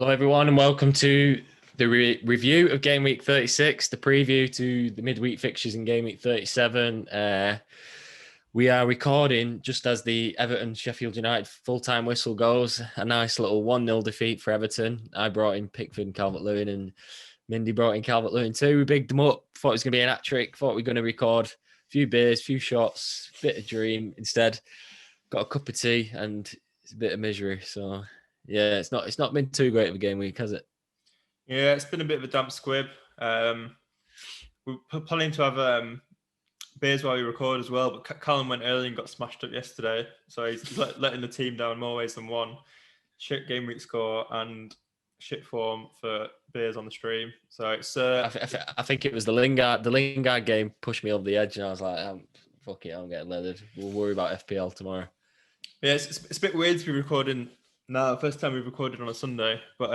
Hello, everyone, and welcome to the review of Game Week 36, the preview to the midweek fixtures in Game Week 37. We are recording just as the Everton Sheffield United full-time whistle goes. A nice little 1-0 defeat for Everton. I brought in Pickford and Calvert-Lewin, and Mindy brought in Calvert-Lewin too. We bigged them up, thought it was going to be an hat-trick, thought we were going to record a few beers, a few shots, bit of dream. Instead, got a cup of tea and it's a bit of misery. So, yeah, it's not been too great of a game week, has it? Yeah, it's been a bit of a damp squib. We're planning to have beers while we record as well, but Callum went early and got smashed up yesterday, so he's letting the team down more ways than one. Shit game week score and shit form for beers on the stream. So it's. I think it was the Lingard game pushed me over the edge, and I was like, "Fuck it, I'm getting leathered. We'll worry about FPL tomorrow." Yeah, it's a bit weird to be recording now. First time we've recorded on a Sunday, but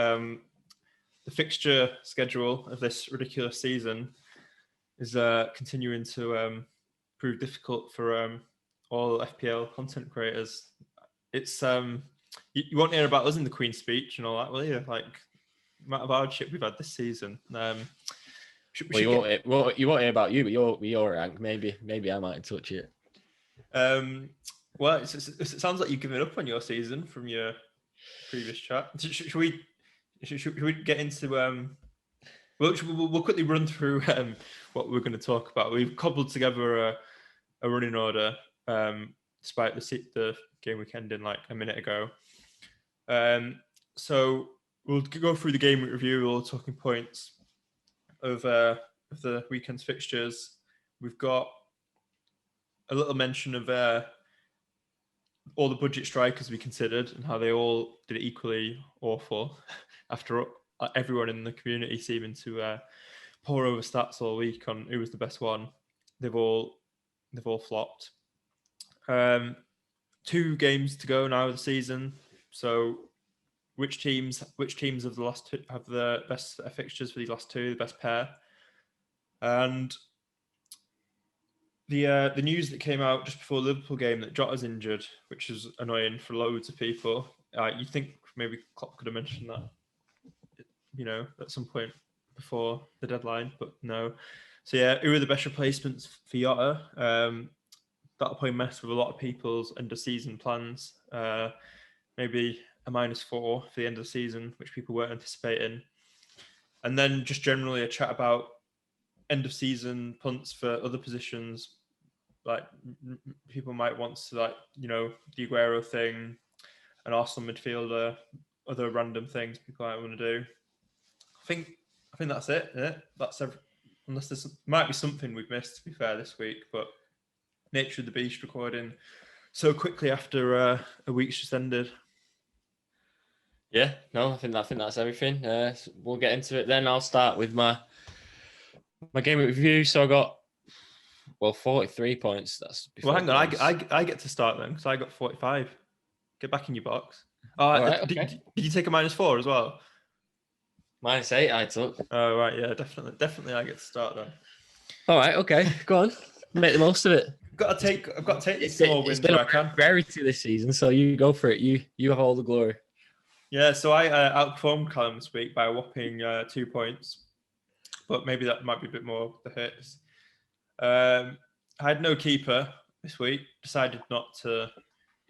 the fixture schedule of this ridiculous season is continuing to prove difficult for all FPL content creators. It's you won't hear about us in the Queen's speech and all that, will you? Like the amount of hardship we've had this season. You won't hear about you, but your rank. Maybe I might touch it. Well, it sounds like you've given up on your season from your previous chat. Should we get into we'll quickly run through what we're going to talk about. We've cobbled together a running order despite the game week ending like a minute ago. So we'll go through the game week review, all talking points of the weekend's fixtures. We've got a little mention of all the budget strikers we considered and how they all did equally awful after everyone in the community seeming to pour over stats all week on who was the best one. They've all flopped. 2 games to go now of the season. So which teams of the last 2 have the best fixtures for these last 2, the best pair? And the news that came out just before the Liverpool game that Jota's injured, which is annoying for loads of people. You think maybe Klopp could have mentioned that, at some point before the deadline, but no. So yeah, who are the best replacements for Jota? That'll probably mess with a lot of people's end of season plans. Maybe a -4 for the end of the season, which people weren't anticipating. And then just generally a chat about end of season punts for other positions. Like people might want to the Aguero thing, an Arsenal midfielder, other random things people might want to do. I think that's it. Yeah? That's unless there might be something we've missed, to be fair, this week. But nature of the beast recording so quickly after a week's just ended. Yeah, no, I think that's everything. We'll get into it then. I'll start with my game review. So I got 43 points. That's hang on. I get to start then because I got 45. Get back in your box. Right, okay. Did you take a -4 as well? -8 I took. Oh right, yeah, definitely I get to start then. All right, okay, go on, make the most of it. I've got to take these small wins where I can. Rarity this season, so you go for it. You have all the glory. Yeah, so I outperformed Callum this week by a whopping 2 points, but maybe that might be a bit more the hits. I had no keeper this week. Decided not to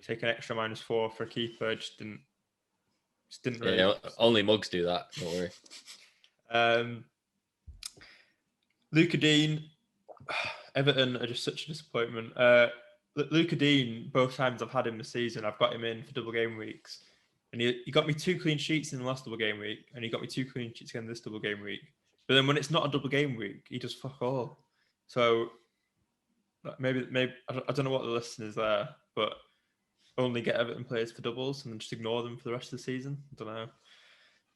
take an extra -4 for a keeper. Just didn't really. Yeah, only mugs do that. Don't worry. Luca Dean, Everton are just such a disappointment. Luca Dean, both times I've had him this season, I've got him in for double game weeks. And he got me 2 clean sheets in the last double game week, and he got me 2 clean sheets again this double game week. But then when it's not a double game week, he does fuck all. So maybe I don't know what the lesson is there, but only get Everton players for doubles and then just ignore them for the rest of the season. I don't know.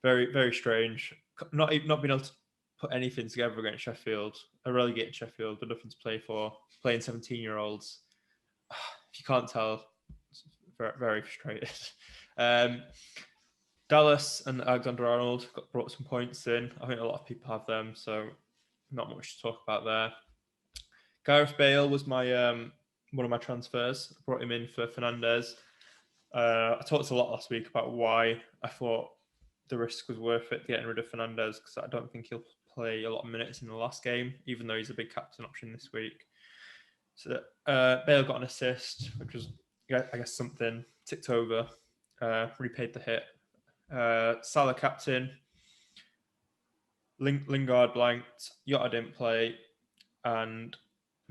Very, very strange. Not being able to put anything together against Sheffield. A relegated Sheffield, but nothing to play for. Playing 17-year-olds. If you can't tell, it's very, very frustrated. Dallas and Alexander-Arnold brought some points in. I think a lot of people have them, so not much to talk about there. Gareth Bale was my one of my transfers. I brought him in for Fernandes. I talked a lot last week about why I thought the risk was worth it getting rid of Fernandes, because I don't think he'll play a lot of minutes in the last game, even though he's a big captain option this week. So Bale got an assist, which was, I guess, something. Ticked over, repaid the hit. Salah captain. Lingard blanked. Jota didn't play, and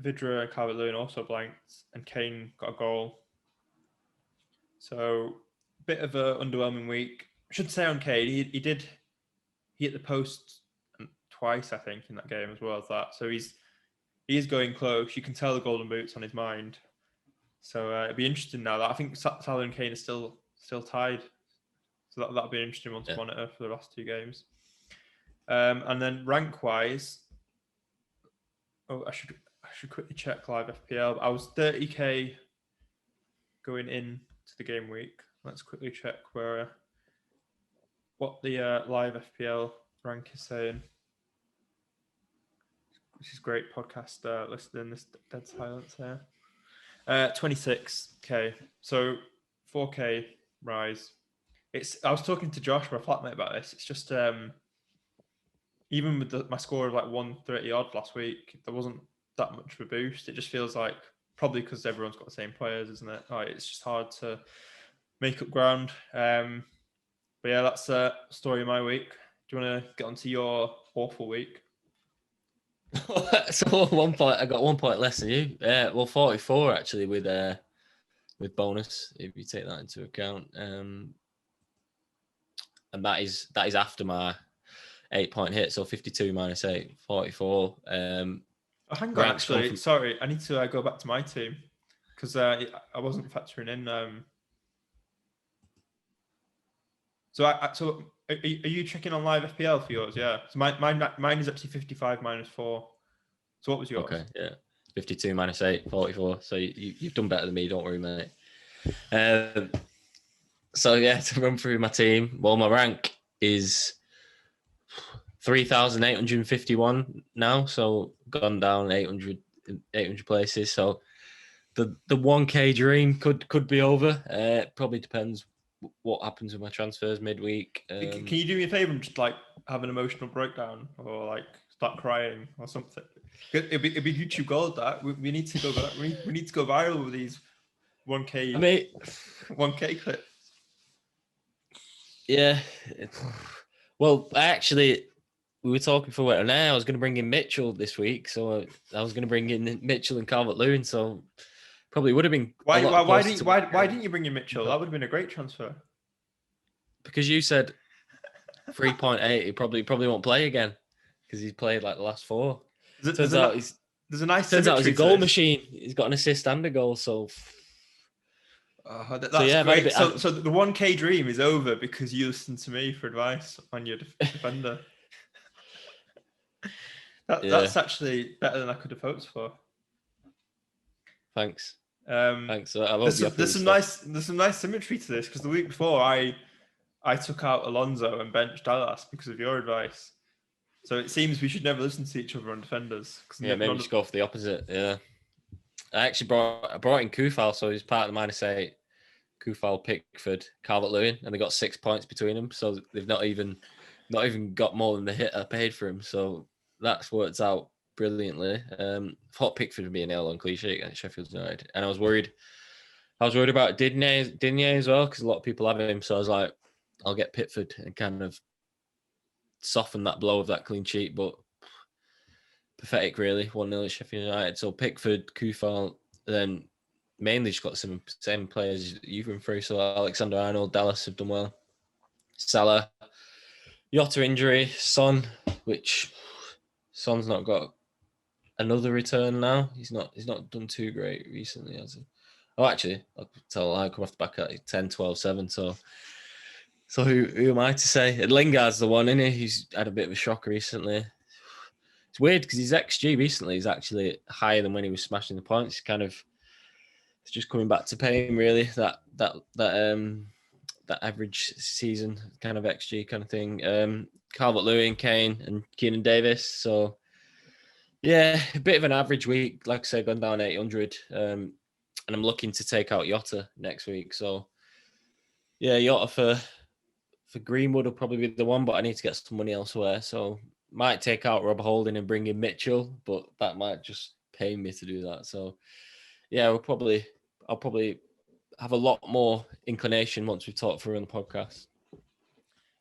Vidra and Calvert-Lewin also blanked, and Kane got a goal. So, bit of an underwhelming week. I should say on Kane, he hit the post twice, I think, in that game as well as that. So he is going close. You can tell the golden boot's on his mind. So it'd be interesting now. That I think Salah and Kane are still tied. So that'll be an interesting one to monitor for the last two games. And then rank wise, I should quickly check live FPL. I was 30k going in to the game week. Let's quickly check what the live FPL rank is saying. This is great podcast listening. This dead silence here. 26k. So 4k rise. I was talking to Josh, my flatmate, about this. It's just even with my score of like 130 odd last week, there wasn't that much of a boost. It just feels like, probably because everyone's got the same players, isn't it? Like, it's just hard to make up ground. But yeah, that's the story of my week. Do you want to get onto your awful week? So 1 point, I got 1 point less than you. Well, 44 actually with bonus, if you take that into account. And that is after my 8 point hit. So 52 minus 8, 44. Hang on, actually, sorry, I need to go back to my team because I wasn't factoring in. So are you checking on live FPL for yours? Yeah. So mine is actually 55 minus 4. So what was yours? Okay, yeah. 52 minus 8, 44. So you've done better than me, don't worry, mate. So yeah, to run through my team, well, my rank is 3,851 now, so gone down 800 places. So the 1K dream could be over. It probably depends what happens with my transfers midweek. Can you do me a favor and just like have an emotional breakdown or like start crying or something? It'd be YouTube gold. That we need to go. We need to go viral with these 1K. 1K clips. Yeah. Well, we were talking for what now. I was going to bring in Mitchell this week, so I was going to bring in Mitchell and Calvert-Lewin. So probably would have been. Why didn't you bring in Mitchell? That would have been a great transfer. Because you said 3.8, he probably won't play again because he's played like the last 4. Turns out he's a goal machine. He's got an assist and a goal. So. That's great. So the 1K dream is over because you listened to me for advice on your defender. That's actually better than I could have hoped for. Thanks. Thanks. There's some nice symmetry to this because the week before I took out Alonso and benched Dallas because of your advice. So it seems we should never listen to each other on defenders. Yeah, maybe just go for the opposite. Yeah. I actually brought in Kufal, so he's part of the minus 8. Kufal, Pickford, Calvert-Lewin, and they got 6 points between them. So they've not even got more than the hit I paid for him. So that's worked out brilliantly. I thought Pickford would be an L on cliche against Sheffield United, and I was worried about Digne as well because a lot of people have him. So I was like, I'll get Pickford and kind of soften that blow of that clean sheet, but pathetic really. 1-0 at Sheffield United. So Pickford, Kufal, then mainly just got some same players you've been through. So Alexander-Arnold, Dallas have done well. Salah, Jota injury, Son, which Son's not got another return now. He's not done too great recently, has he? Oh, actually, I'll tell I come off the back at 10, 12, 7. So who am I to say? And Lingard's the one, isn't he? He's had a bit of a shock recently. It's weird because his XG recently is actually higher than when he was smashing the points. It's just coming back to pay him really. That average season kind of XG kind of thing. Calvert-Lewin, Kane, and Keenan Davis. So yeah, a bit of an average week. Like I said, gone down 800. And I'm looking to take out Jota next week. So yeah, Jota for Greenwood will probably be the one, but I need to get some money elsewhere. So might take out Rob Holding and bring in Mitchell, but that might just pay me to do that. So yeah, I'll probably have a lot more inclination once we talk through on the podcast.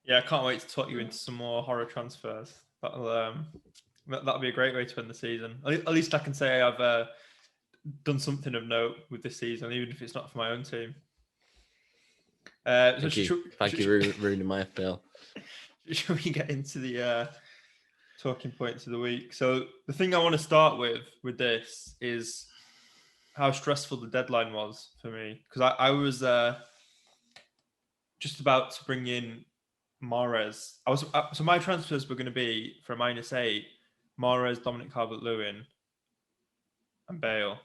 Yeah, I can't wait to talk you into some more horror transfers. That'll be a great way to end the season. At least I can say I've done something of note with this season, even if it's not for my own team. Thank you. Thank you for ruining my FPL. Should we get into the talking points of the week? So the thing I want to start with this is how stressful the deadline was for me, because I was just about to bring in Mahrez. So my transfers were going to be for -8, Mahrez, Dominic Calvert-Lewin, and Bale.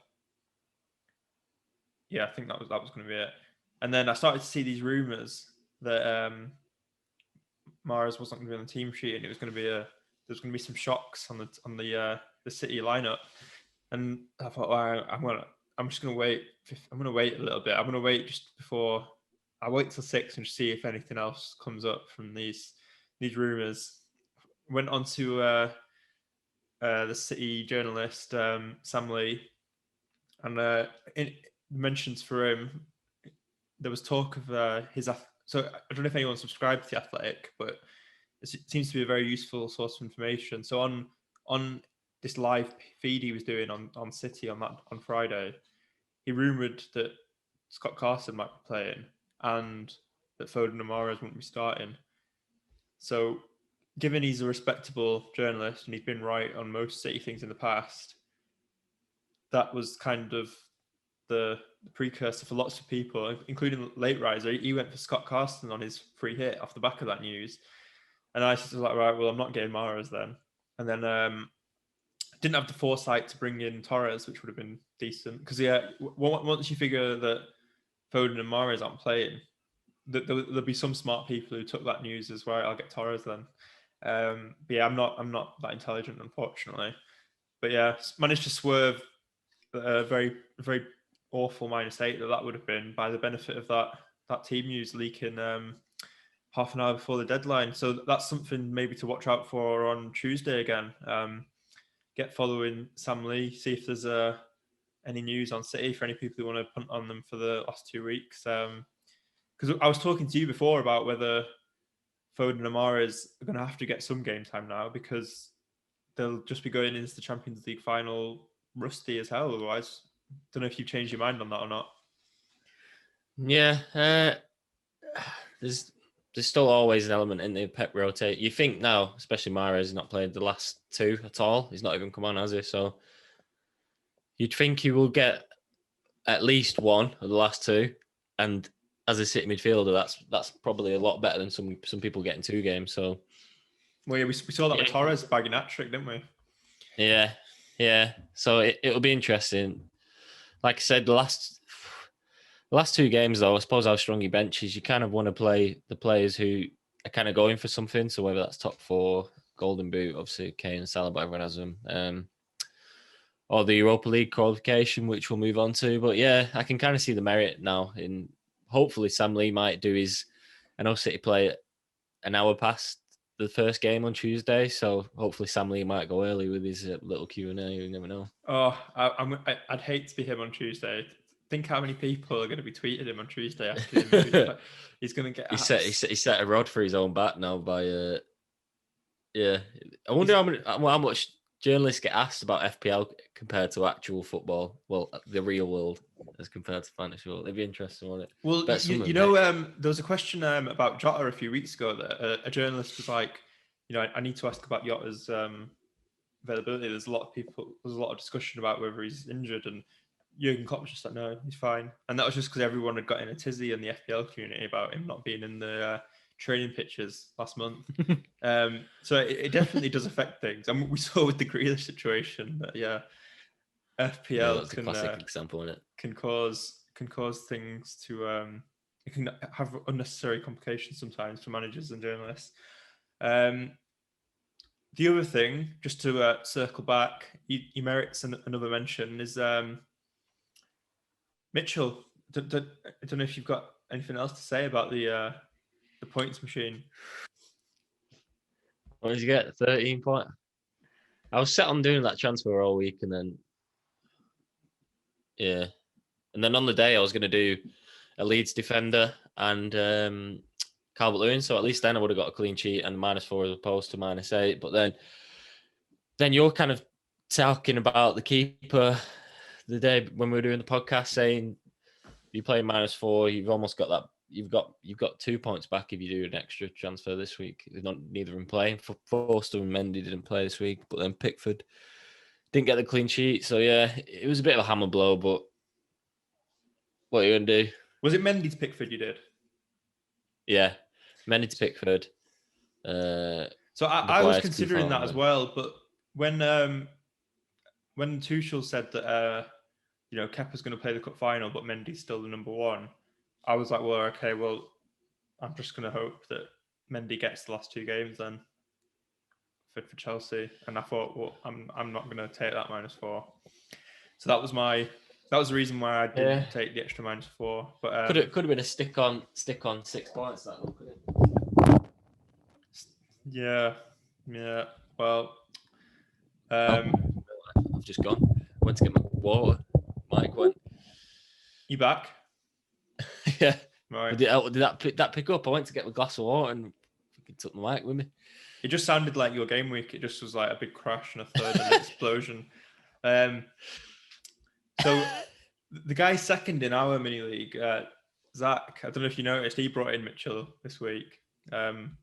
Yeah, I think that was going to be it. And then I started to see these rumours that Mahrez wasn't going to be on the team sheet, and it was going to be there's going to be some shocks on the City lineup. And I thought, well, I'm just going to wait. I'm going to wait a little bit. I'm going to wait just before. I wait till 6 and see if anything else comes up from these rumours. Went on to the City journalist Sam Lee, and in mentions for him, there was talk of his. So I don't know if anyone subscribed to the Athletic, but it seems to be a very useful source of information. So on this live feed he was doing on City on Friday, he rumoured that Scott Carson might be playing and that Foden and Mahrez wouldn't be starting. So given he's a respectable journalist and he's been right on most City things in the past, that was kind of the precursor for lots of people, including Late Riser. He went for Scott Carson on his free hit off the back of that news. And I was like, right, well, I'm not getting Mahrez then. And then didn't have the foresight to bring in Torres, which would have been decent. Because, yeah, once you figure that Foden and Mahrez aren't playing, there'll be some smart people who took that news as well. I'll get Torres then. But yeah, I'm not that intelligent, unfortunately. But yeah, managed to swerve a very, very awful -8 that would have been by the benefit of that team news leaking half an hour before the deadline. So that's something maybe to watch out for on Tuesday again. Get following Sam Lee, see if there's any news on City for any people who want to punt on them for the last 2 weeks. Because I was talking to you before about whether Foden and Mahrez are going to have to get some game time now, because they'll just be going into the Champions League final rusty as hell otherwise. Don't know if you've changed your mind on that or not. Yeah, there's still always an element in the Pep rotate. You think now, especially Mahrez, has not played the last 2 at all. He's not even come on, has he? So you'd think he will get at least 1 of the last 2. And as a City midfielder, that's probably a lot better than some people getting 2 games. So, well, yeah, we saw that with Torres bagging that trick, didn't we? Yeah. So it'll be interesting. Like I said, the last 2 games, though, I suppose how strong your bench is. You kind of want to play the players who are kind of going for something. So whether that's top 4, Golden Boot, obviously Kane and Salah, everyone has them. Or the Europa League qualification, which we'll move on to. But yeah, I can kind of see the merit now in hopefully Sam Lee might do his. I know City play an hour past the first game on Tuesday, so hopefully Sam Lee might go early with his little Q&A. You never know. Oh, I'd hate to be him on Tuesday. Think how many people are going to be tweeting him on Tuesday asking him. He's going to get. He set a rod for his own back now by. Yeah, I wonder how much journalists get asked about FPL compared to actual football. Well, the real world as compared to fantasy world. It'd be interesting, wouldn't it? Well, there was a question about Jota a few weeks ago that a journalist was like, I need to ask about Jota's availability. There's a lot of discussion about whether he's injured, and Jurgen Klopp was just like, no, he's fine. And that was just because everyone had got in a tizzy in the FPL community about him not being in the training pitches last month. So it definitely does affect things. I mean, we saw with the Grealish situation that FPL that's a classic example, isn't it? Can cause things to it can have unnecessary complications sometimes for managers and journalists. The other thing, just to circle back, he merits another mention, is Mitchell. I don't know if you've got anything else to say about the the points machine. What did you get? 13 points. I was set on doing that transfer all week, and then on the day I was going to do a Leeds defender and Calvert-Lewin. So at least then I would have got a clean sheet and -4 as opposed to -8. But then you're kind of talking about the keeper the day when we were doing the podcast, saying you play -4, you've almost got that. You've got 2 points back if you do an extra transfer this week. Neither of them playing. Forster and Mendy didn't play this week, but then Pickford didn't get the clean sheet. So yeah, it was a bit of a hammer blow. But what are you gonna do? Was it Mendy to Pickford you did? Yeah, Mendy to Pickford. So I was considering that as well, but when Tuchel said that Kepa's going to play the cup final, but Mendy's still the number one, I was like, well, okay, well, I'm just going to hope that Mendy gets the last 2 games then for Chelsea. And I thought, well, I'm not going to take that -4. So that was the reason why I didn't take the extra -4. But could have been a stick on 6 points that look at it. Yeah. Well, I've just gone. I went to get my water. Mike went. You back? Yeah. Right. Did that pick up? I went to get a glass of water and took the mic with me. It just sounded like your game week. It just was like a big crash and a third and an explosion. So the guy second in our mini league, Zach, I don't know if you noticed, he brought in Mitchell this week. Fucking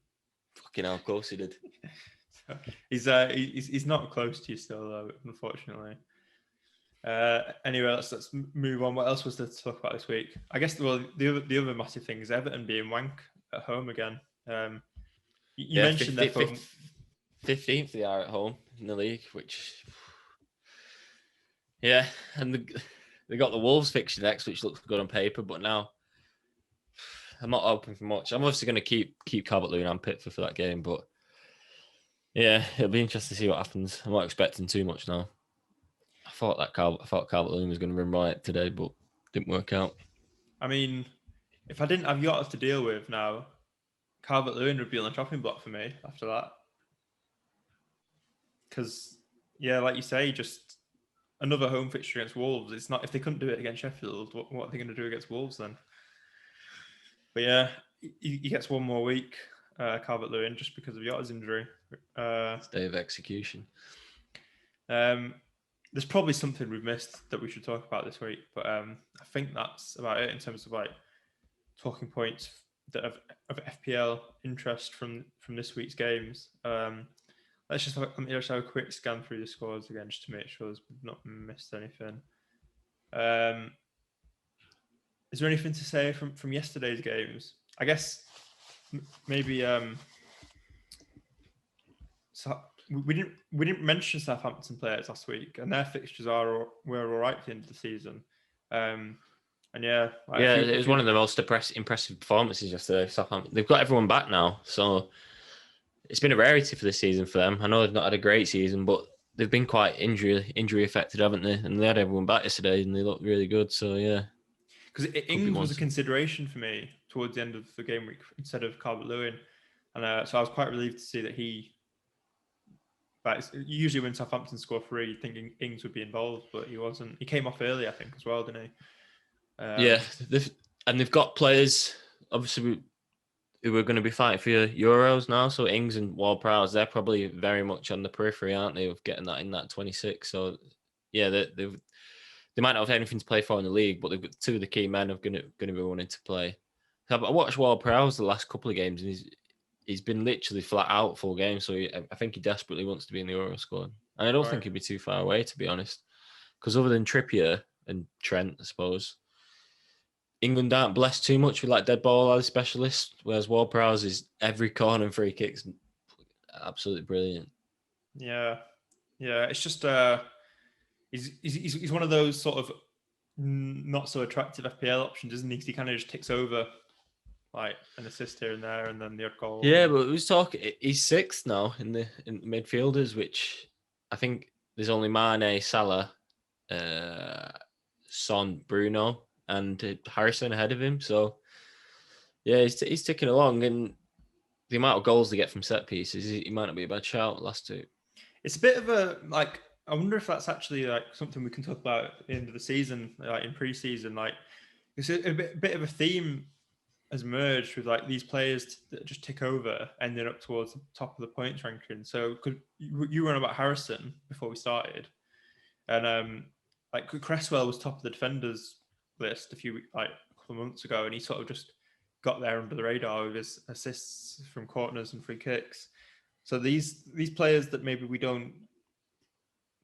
hell, of course he did. He's not close to you still, though, unfortunately. Anyway, let's move on. What else was there to talk about this week? I guess the other massive thing is Everton being wank at home again. You mentioned that 15th they are at home in the league, which and they got the Wolves fixture next, which looks good on paper, but now I'm not hoping for much. I'm obviously going to keep Calvert-Lewin and Pickford for that game, but yeah, it'll be interesting to see what happens. I'm not expecting too much now. I thought Calvert-Lewin was going to run right today, but didn't work out. I mean, if I didn't have Jota to deal with now, Calvert-Lewin would be on the chopping block for me after that. Because, like you say, just another home fixture against Wolves. It's not, if they couldn't do it against Sheffield, what are they going to do against Wolves then? But yeah, he gets one more week, Calvert-Lewin, just because of Jota's injury. Day of execution. There's probably something we've missed that we should talk about this week, but I think that's about it in terms of like talking points that of FPL interest from this week's games. Let me just have a quick scan through the scores again, just to make sure we've not missed anything. Is there anything to say from yesterday's games? I guess maybe so we didn't mention Southampton players last week, and their fixtures were all right at the end of the season. It was one of the most impressive performances yesterday. Southampton, they've got everyone back now, so it's been a rarity for this season for them. I know they've not had a great season, but they've been quite injury affected, haven't they? And they had everyone back yesterday, and they looked really good. So yeah, because Ings was a consideration for me towards the end of the game week instead of Calvert-Lewin, and so I was quite relieved to see that he. But usually when Southampton score 3, you'd think Ings would be involved, but he wasn't. He came off early, I think, as well, didn't he? They've got players obviously who are going to be fighting for Euros now. So Ings and Ward-Prowse, they're probably very much on the periphery, aren't they, of getting that in that 26. So yeah, they might not have anything to play for in the league, but they've got 2 of the key men are going to be wanting to play. I watched Ward-Prowse the last couple of games, and he's been literally flat out full game. So I think he desperately wants to be in the Euro squad. And I don't think he'd be too far away, to be honest. Because other than Trippier and Trent, I suppose, England aren't blessed too much with like dead ball as specialists, whereas Ward-Prowse is every corner and free kicks absolutely brilliant. Yeah. It's just he's one of those sort of not so attractive FPL options, isn't he? Because he kind of just ticks over like an assist here and there, and then the odd goal. Yeah, but he's 6th now in the midfielders, which I think there's only Mane, Salah, Son, Bruno, and Harrison ahead of him. So Yeah, he's ticking along, and the amount of goals they get from set pieces, he might not be a bad shout last two. It's a bit of a like. I wonder if that's actually like something we can talk about at the end of the season, like in pre-season. Like, it's a bit of a theme has merged with like these players that just tick over, ending up towards the top of the points ranking. So, you were on about Harrison before we started, and like Cresswell was top of the defenders list a couple of months ago, and he sort of just got there under the radar with his assists from corners and free kicks. So these players that maybe we don't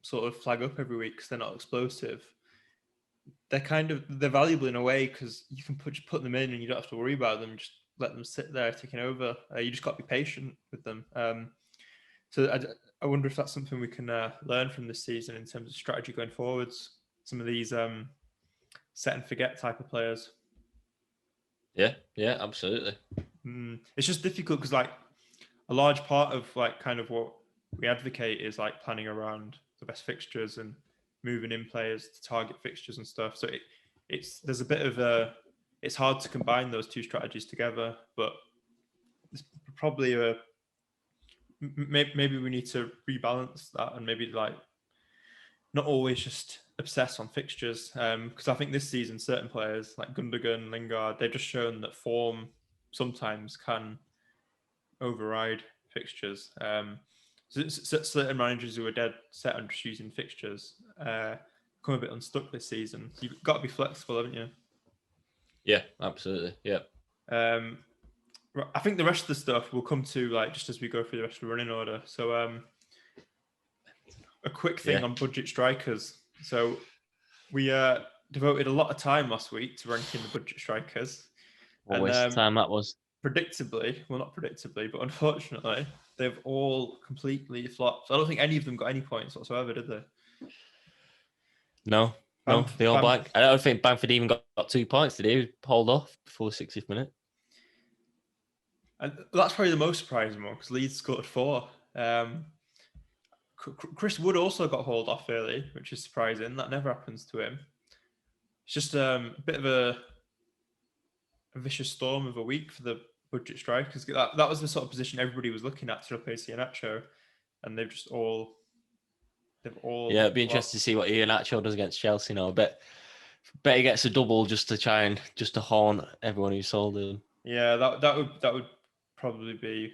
sort of flag up every week because they're not explosive, they're valuable in a way because you can put them in and you don't have to worry about them. Just let them sit there taking over. You just got to be patient with them. So I wonder if that's something we can learn from this season in terms of strategy going forwards. Some of these set and forget type of players. Yeah, absolutely. It's just difficult because like a large part of like kind of what we advocate is like planning around the best fixtures and moving in players to target fixtures and stuff. So there's a bit of it's hard to combine those two strategies together, but it's probably maybe we need to rebalance that and maybe like not always just obsess on fixtures. Because I think this season certain players like Gundogan, Lingard, they've just shown that form sometimes can override fixtures. Certain managers who are dead set on just using fixtures come a bit unstuck this season. So you've got to be flexible, haven't you? Yeah, absolutely. Yeah. I think the rest of the stuff will come to like just as we go through the rest of the running order. So a quick thing on budget strikers. So we devoted a lot of time last week to ranking the budget strikers. What a waste of time that was. Predictably, well, not predictably, but unfortunately, they've all completely flopped. I don't think any of them got any points whatsoever, did they? No, they all blank. I don't think Bamford even got 2 points. Did he hold off before the 60th minute? And that's probably the most surprising one because Leeds scored 4. Chris Wood also got hauled off early, which is surprising. That never happens to him. It's just a bit of a vicious storm of a week for the budget strikers. That was the sort of position everybody was looking at to replace Iheanacho, and they've all. Yeah, it'd be interesting to see what Iheanacho does against Chelsea now. Bet he gets a double just to haunt everyone who sold him. Yeah, that would probably be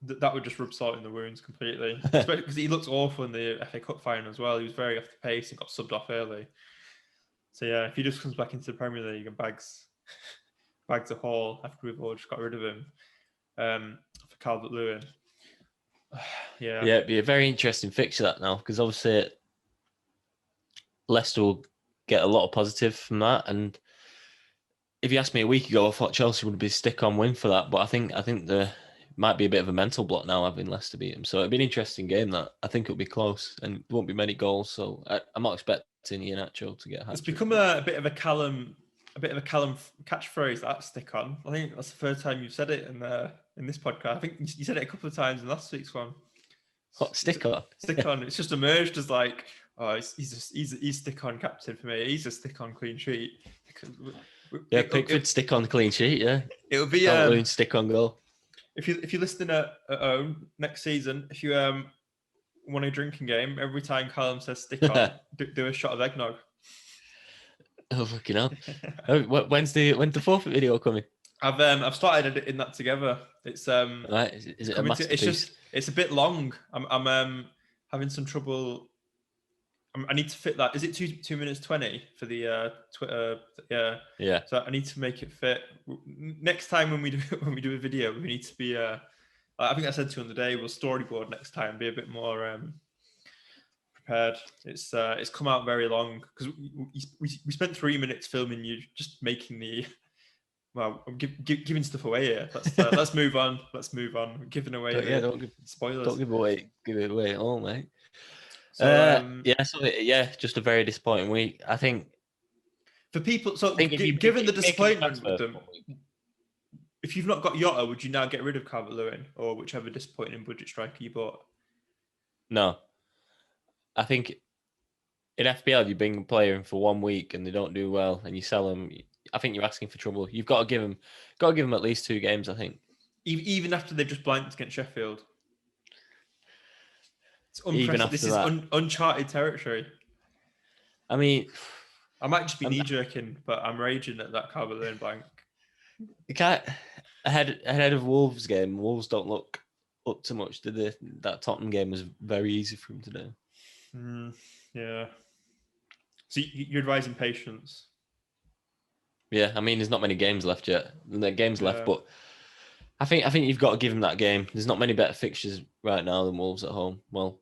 that would just rub salt in the wounds completely. Because he looked awful in the FA Cup final as well. He was very off the pace and got subbed off early. So yeah, if he just comes back into the Premier League and bags a haul after we've all just got rid of him for Calvert-Lewin. Yeah, it'd be a very interesting fixture that now because obviously Leicester will get a lot of positive from that. And if you asked me a week ago, I thought Chelsea would be a stick-on win for that. But I think there might be a bit of a mental block now having Leicester beat them. So it'd be an interesting game that I think it'll be close and there won't be many goals. So I'm not expecting Iheanacho to get a hat-trick. It's become a bit of a Callum catchphrase, that stick on. I think that's the first time you've said it in this podcast. I think you said it a couple of times in last week's one. What, stick on? Stick on. It's just emerged as like, oh, he's stick on captain for me. He's a stick on clean sheet. Yeah, Pickford stick on clean sheet. Yeah, it'll be stick on goal. If you're listening at home next season, if you want a drinking game, every time Callum says stick on, do a shot of eggnog. Oh fucking hell! When's the fourth video coming? I've started editing that together. It's right. Is it a masterpiece? It's a bit long. I'm having some trouble. I need to fit that. Is it 2 minutes 20 for the Twitter? Yeah. So I need to make it fit. Next time when we do a video, we need to be. I think I said to you on the day, we'll storyboard next time. Be a bit more prepared. It's come out very long because we spent 3 minutes filming you just making the. Well, I'm giving stuff away here. Let's move on. I'm giving away spoilers. Don't give it away at all, mate. So, just a very disappointing week. I think for people. So, given the disappointment with them, if you've not got Jota, would you now get rid of Calvert-Lewin or whichever disappointing budget striker you bought? No, I think in FPL you bring a player in for 1 week and they don't do well, and you sell them. think you're asking for trouble. You've got to give them at least 2 games. I think Even after they've just blanked against Sheffield, it's even unprecedented. This after is that, uncharted territory. I mean, I might just be I'm, knee jerking, but I'm raging at that Calvert-Lewin blank. you can't ahead of Wolves game. Wolves don't look up to much, did they? That Tottenham game was very easy for him to do. Yeah. So you're advising patience. Yeah, I mean, there's not many games left yet. The games left, Yeah. but I think you've got to give him that game. There's not many better fixtures right now than Wolves at home. Well,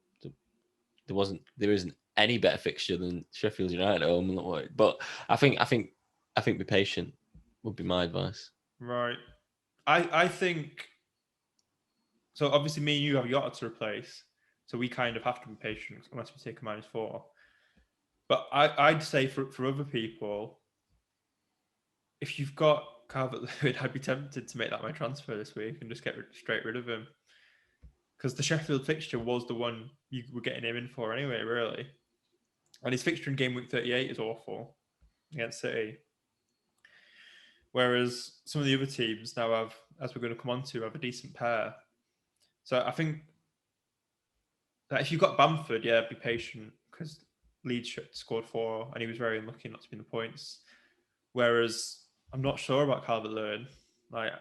there isn't any better fixture than Sheffield United at home. But I think be patient would be my advice. Right. I think so. Obviously, me and you have Jota to replace, so we kind of have to be patient unless we take a -4. But I'd say for other people, if you've got Calvert-Lewin, I'd be tempted to make that my transfer this week and just get straight rid of him. Because the Sheffield fixture was the one you were getting him in for anyway, really. And his fixture in game week 38 is awful against City. Whereas some of the other teams now have, as we're going to come on to, have a decent pair. So I think that if you've got Bamford, yeah, be patient because Leeds scored 4 and he was very unlucky not to be in the points. Whereas I'm not sure about Calvert-Lewin. Like,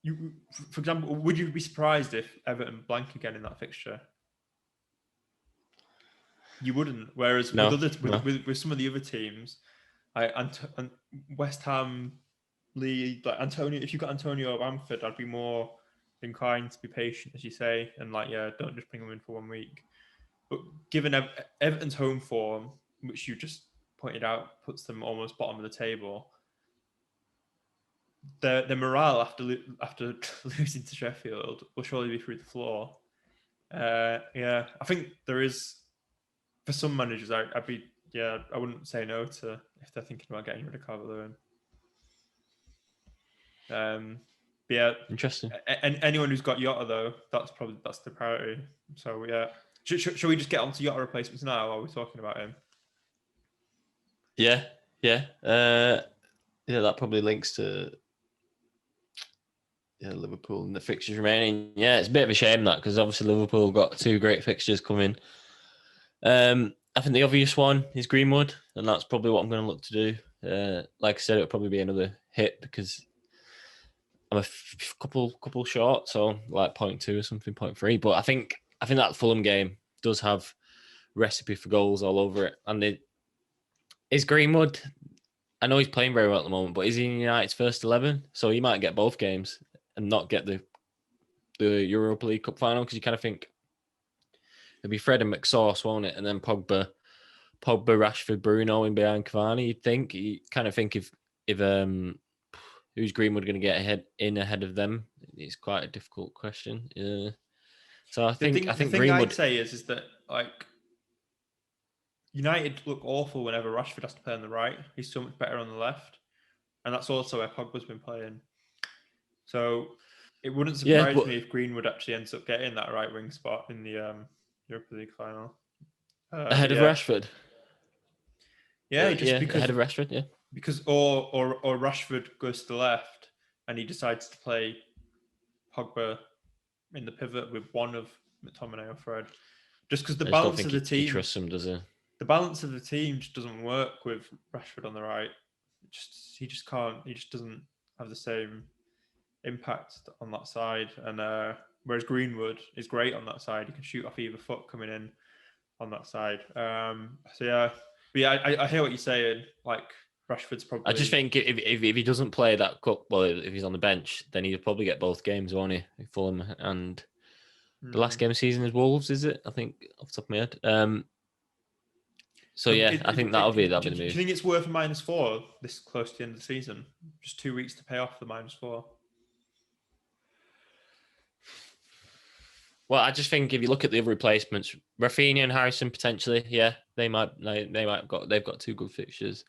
you, for example, would you be surprised if Everton blank again in that fixture? You wouldn't. Whereas No, with some of the other teams, and West Ham, Leeds, like Antonio, if you've got Antonio or Bamford, I'd be more inclined to be patient, as you say, and don't just bring them in for 1 week. But given Everton's home form, which you just pointed out, puts them almost bottom of the table, their morale after losing to Sheffield will surely be through the floor. I think there is, for some managers, I wouldn't say no to if they're thinking about getting rid of Calvert-Lewin. Interesting. And anyone who's got Jota though, that's the priority. So should we just get on to Jota replacements now while we're talking about him? Yeah. That probably links to Liverpool and the fixtures remaining. Yeah, it's a bit of a shame that because obviously Liverpool got 2 great fixtures coming. I think the obvious one is Greenwood, and that's probably what I'm going to look to do. Like I said, it'll probably be another hit because I'm a couple short, so like 0.2 or something, 0.3. But I think that Fulham game does have recipe for goals all over it. And is Greenwood, I know he's playing very well at the moment, but is he in United's first 11? So he might get both games and not get the Europa League Cup final because you kind of think it'll be Fred and McSauce, won't it? And then Pogba, Rashford, Bruno in behind Cavani. You kind of think if who's Greenwood going to get ahead of them? It's quite a difficult question. Yeah. So I think Greenwood. I'd say is that like United look awful whenever Rashford has to play on the right. He's so much better on the left, and that's also where Pogba's been playing. So it wouldn't surprise me if Greenwood actually ends up getting that right wing spot in the Europa League final Ahead of Rashford. Yeah, because ahead of Rashford. Yeah, because or Rashford goes to the left and he decides to play Pogba in the pivot with one of McTominay or Fred. Just because the balance of the team, he trusts him, does he? The balance of the team just doesn't work with Rashford on the right. He just can't. He just doesn't have the same impact on that side. And whereas Greenwood is great on that side, he can shoot off either foot coming in on that side. I hear what you're saying. Like Rashford's probably. I just think if he doesn't play that cup, well, if he's on the bench, then he'll probably get both games, won't he? Fulham and the last game of the season is Wolves, is it? I think off the top of my head. I think that'll be the move. Do you think it's worth a -4 this close to the end of the season? Just 2 weeks to pay off the -4. Well, I just think if you look at the other replacements, Rafinha and Harrison potentially, they've got 2 good fixtures.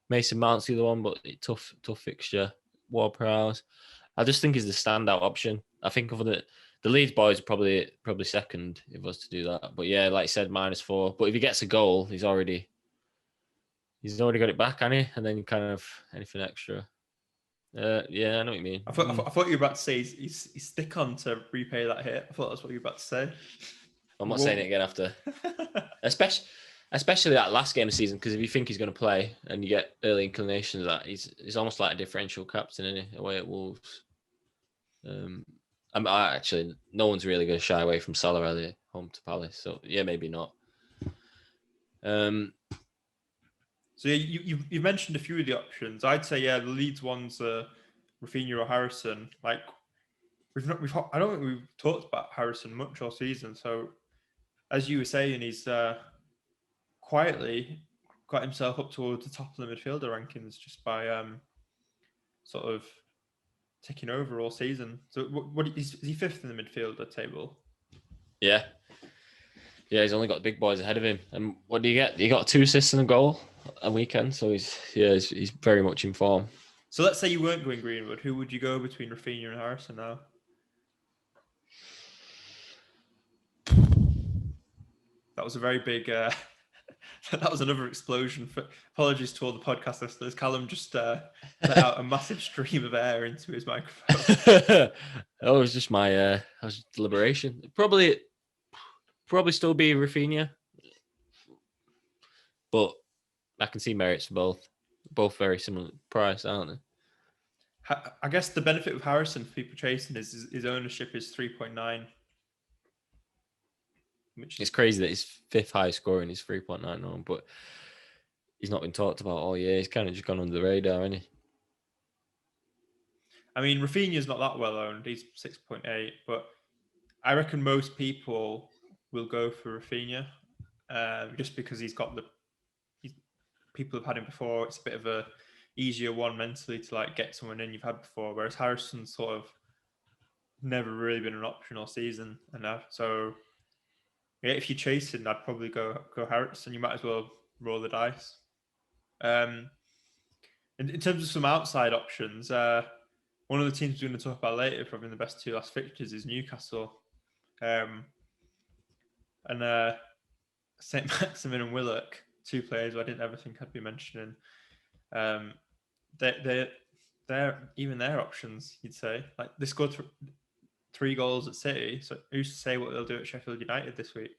Mason Mount's the other one, but tough fixture. Ward-Prowse. I just think he's the standout option. I think of the Leeds boys are probably second if I was to do that. But yeah, like I said, -4. But if he gets a goal, he's already He's already got it back, hasn't he? And then kind of anything extra. Yeah, I know what you mean. I thought you were about to say he's stick on to repay that hit. I thought that's what you were about to say. I'm not saying it again after. Especially that last game of the season, because if you think he's going to play and you get early inclinations of that, he's almost like a differential captain, isn't he, away at Wolves. Actually, no one's really going to shy away from Salah, are they, home to Palace? So, yeah, maybe not. So yeah, you mentioned a few of the options. I'd say the Leeds ones are Rafinha or Harrison. Like I don't think we've talked about Harrison much all season. So as you were saying, he's quietly got himself up towards the top of the midfielder rankings just by sort of taking over all season. So what is he fifth in the midfielder table? Yeah. Yeah, he's only got the big boys ahead of him. And what do you get? He got 2 assists and a goal a weekend, so he's very much in form. So let's say you weren't going Greenwood. Who would you go between Rafinha and Harrison now? That was a very big. That was another explosion. Apologies to all the podcast listeners. Callum just let out a massive stream of air into his microphone. That was just my deliberation. Probably still be Rafinha, but I can see merits for both. Both very similar price, aren't they? I guess the benefit of Harrison for people chasing is his ownership is 3.9. It's crazy that his 5th highest scoring is 3.99, but he's not been talked about all year. He's kind of just gone under the radar, hasn't he? I mean, Rafinha's not that well owned. He's 6.8, but I reckon most people will go for Rafinha just because he's got people have had him before. It's a bit of a easier one mentally to like get someone in you've had before, whereas Harrison's sort of never really been an option all season enough. So yeah, if you're chasing, I'd probably go Harrison. You might as well roll the dice. In terms of some outside options, one of the teams we're going to talk about later, probably in the best 2 last fixtures, is Newcastle. And St. Maximin and Willock, 2 players who I didn't ever think I'd be mentioning. They're even their options, you'd say. Like they scored 3 goals at City, so who's to say what they'll do at Sheffield United this week?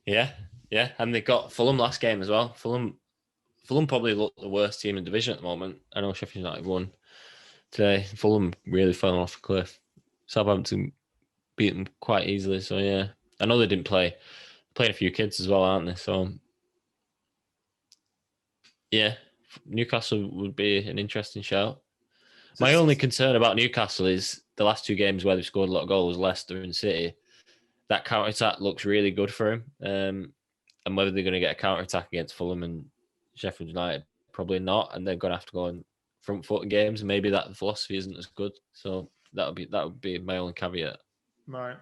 Yeah, and they got Fulham last game as well. Fulham probably look the worst team in the division at the moment. I know Sheffield United won today. Fulham really fell off a cliff. Southampton beat them quite easily. So yeah, I know they didn't play. Playing a few kids as well, aren't they? So yeah, Newcastle would be an interesting shout. My only concern about Newcastle is the last 2 games where they've scored a lot of goals, Leicester and City. That counter-attack looks really good for him. And whether they're going to get a counter-attack against Fulham and Sheffield United, probably not. And they're going to have to go on front foot in games. And maybe that philosophy isn't as good. So that would be my only caveat. Right.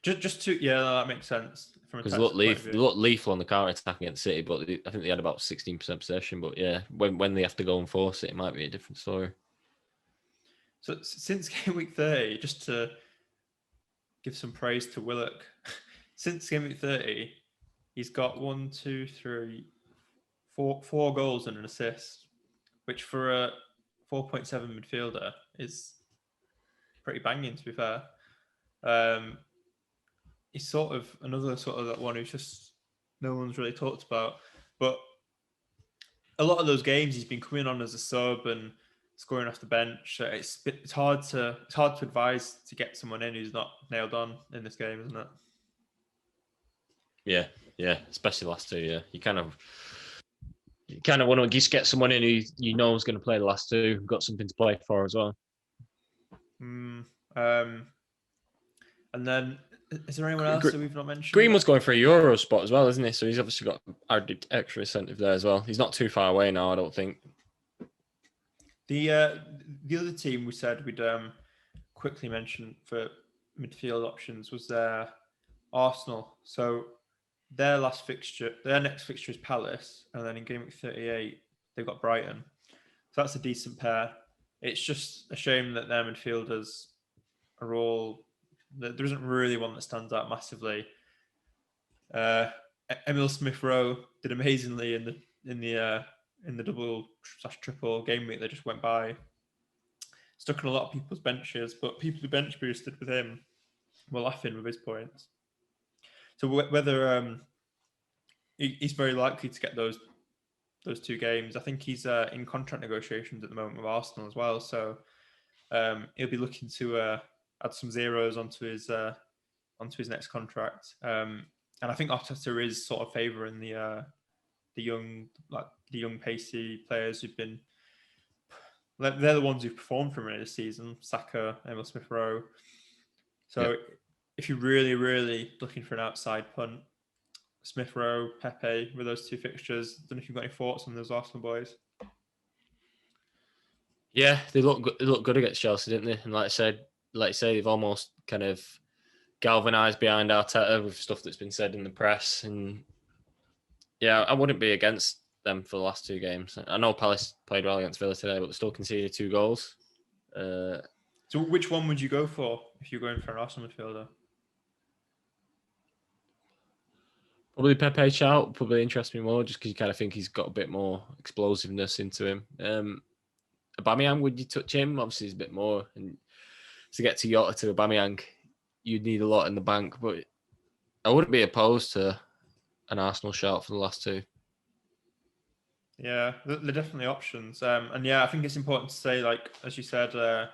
Just to that makes sense. Because look lethal on the counter-attack against City, but I think they had about 16% possession. But yeah, when they have to go and force it, it might be a different story. So since game week 30, just to give some praise to Willock, since game week 30, he's got 4 goals and an assist, which for a 4.7 midfielder is pretty banging, to be fair. He's sort of another sort of that one who's just no one's really talked about. But a lot of those games he's been coming on as a sub and scoring off the bench. It's hard to advise to get someone in who's not nailed on in this game, isn't it? Yeah, especially the last 2. Yeah, you kind of want to just get someone in who you know is going to play the last 2, got something to play for as well. And then, is there anyone else that we've not mentioned? Greenwood's going for a Euro spot as well, isn't he? So he's obviously got added extra incentive there as well. He's not too far away now, I don't think. The other team we said we'd quickly mention for midfield options was Arsenal. So their next fixture is Palace, and then in game week 38 they've got Brighton. So that's a decent pair. It's just a shame that their midfielders are all. There isn't really one that stands out massively. Emil Smith Rowe did amazingly in the double/triple game week that just went by. Stuck on a lot of people's benches, but people who bench boosted with him were laughing with his points. So whether he's very likely to get those 2 games. I think he's in contract negotiations at the moment with Arsenal as well. So he'll be looking to add some zeros onto his next contract. And I think Arteta is sort of favouring the young pacey players who've been. They're the ones who've performed for him this season. Saka, Emil Smith Rowe. So if you're really, really looking for an outside punt, Smith Rowe, Pepe with those 2 fixtures. Don't know if you've got any thoughts on those Arsenal boys. Yeah, they look good against Chelsea, didn't they? And like I say, they've almost kind of galvanised behind Arteta with stuff that's been said in the press. And yeah, I wouldn't be against them for the last 2 games. I know Palace played well against Villa today, but they still conceded 2 goals. So which one would you go for if you're going for an Arsenal midfielder? Probably Pepe shout, probably interests me more just because you kind of think he's got a bit more explosiveness into him. Aubameyang, would you touch him? Obviously, he's a bit more. And to get to Jota to Aubameyang, you'd need a lot in the bank. But I wouldn't be opposed to an Arsenal shout for the last 2. Yeah, they're definitely options. And yeah, I think it's important to say, like, as you said, the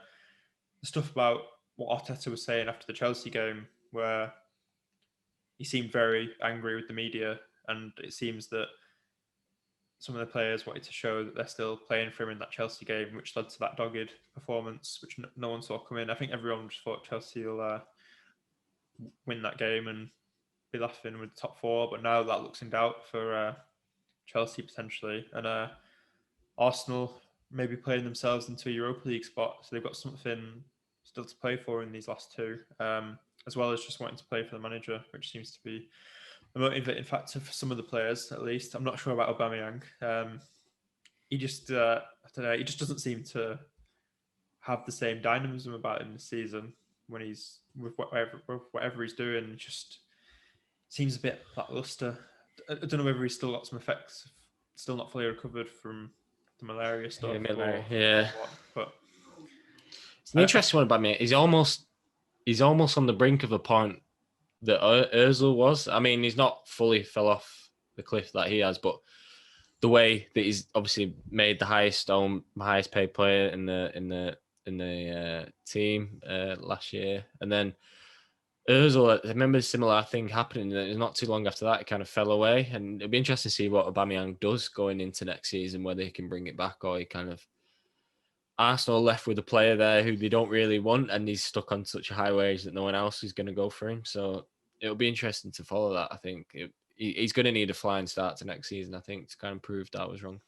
stuff about what Arteta was saying after the Chelsea game, where he seemed very angry with the media, and it seems that some of the players wanted to show that they're still playing for him in that Chelsea game, which led to that dogged performance, which no one saw coming. I think everyone just thought Chelsea will win that game and be laughing with the top 4, but now that looks in doubt for Chelsea potentially, and Arsenal maybe playing themselves into a Europa League spot, so they've got something still to play for in these last 2, as well as just wanting to play for the manager, which seems to be a motivating factor for some of the players, at least. I'm not sure about Aubameyang. He just, I don't know, he just doesn't seem to have the same dynamism about him this season when he's with whatever he's doing. It just seems a bit lackluster. I don't know whether he's still got some effects, still not fully recovered from the malaria stuff. Yeah, or what, but it's an interesting one about me. He's almost on the brink of a point that Ozil was. I mean, he's not fully fell off the cliff that he has, but the way that he's obviously made the highest paid player in the team last year, and then Ozil, I remember a similar thing happening. Not too long after that, it kind of fell away, and it'll be interesting to see what Aubameyang does going into next season, whether he can bring it back or he kind of Arsenal left with a player there who they don't really want, and he's stuck on such a high wage that no one else is going to go for him. So it'll be interesting to follow that. I think he's going to need a flying start to next season, I think, to kind of prove that I was wrong.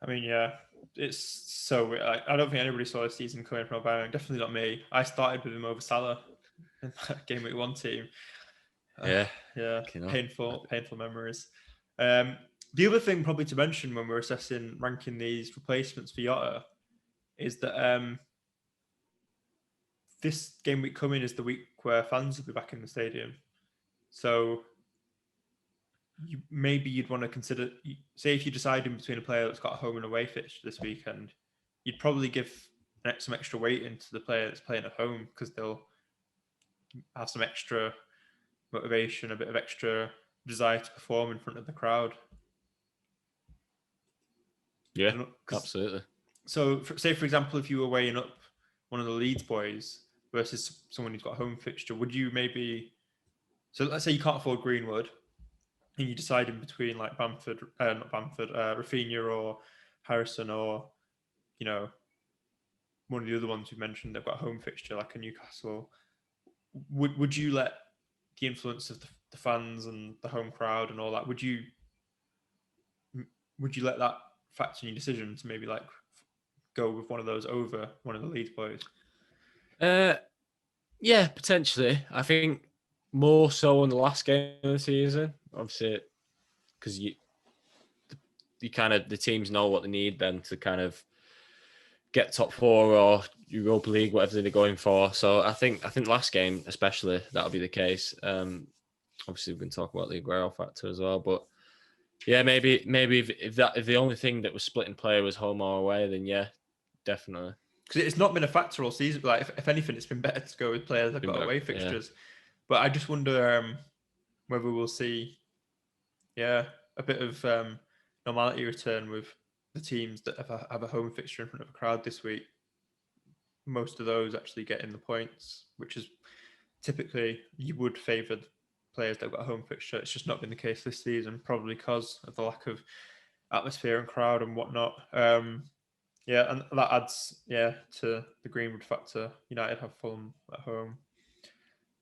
I mean, yeah, it's so. I don't think anybody saw this season coming from Aubameyang. Definitely not me. I started with him over Salah in that game week 1 team. Yeah, painful memories. The other thing probably to mention when we're ranking these replacements for Jota is that this game week coming is the week where fans will be back in the stadium. So maybe you'd want to consider, say if you're deciding between a player that's got a home and away fixture this weekend, you'd probably give some extra weight into the player that's playing at home because they'll have some extra motivation, a bit of extra desire to perform in front of the crowd. Yeah, absolutely. So, say for example, if you were weighing up one of the Leeds boys versus someone who's got a home fixture, would you maybe? So let's say you can't afford Greenwood, and you decide in between like Rafinha or Harrison, or one of the other ones we mentioned. They've got a home fixture like a Newcastle. Would you let the influence of the fans and the home crowd and all that? Would you let that factor in your decision to maybe like go with one of those over one of the Leeds boys? Yeah, potentially. I think more so in the last game of the season, obviously, because you kind of the teams know what they need then to kind of get top 4 or Europa League, whatever they're going for. So I think last game especially that'll be the case. Obviously, we can talk about the Aguero factor as well, but yeah, maybe if the only thing that was splitting play was home or away, then yeah, definitely. Because it's not been a factor all season. Like if anything, it's been better to go with players that got away fixtures. Yeah. But I just wonder whether we'll see, a bit of normality return with the teams that have a home fixture in front of a crowd this week. Most of those actually getting the points, which is typically you would favour players that have got a home fixture. It's just not been the case this season, probably because of the lack of atmosphere and crowd and whatnot. And that adds to the Greenwood factor. United have Fulham at home,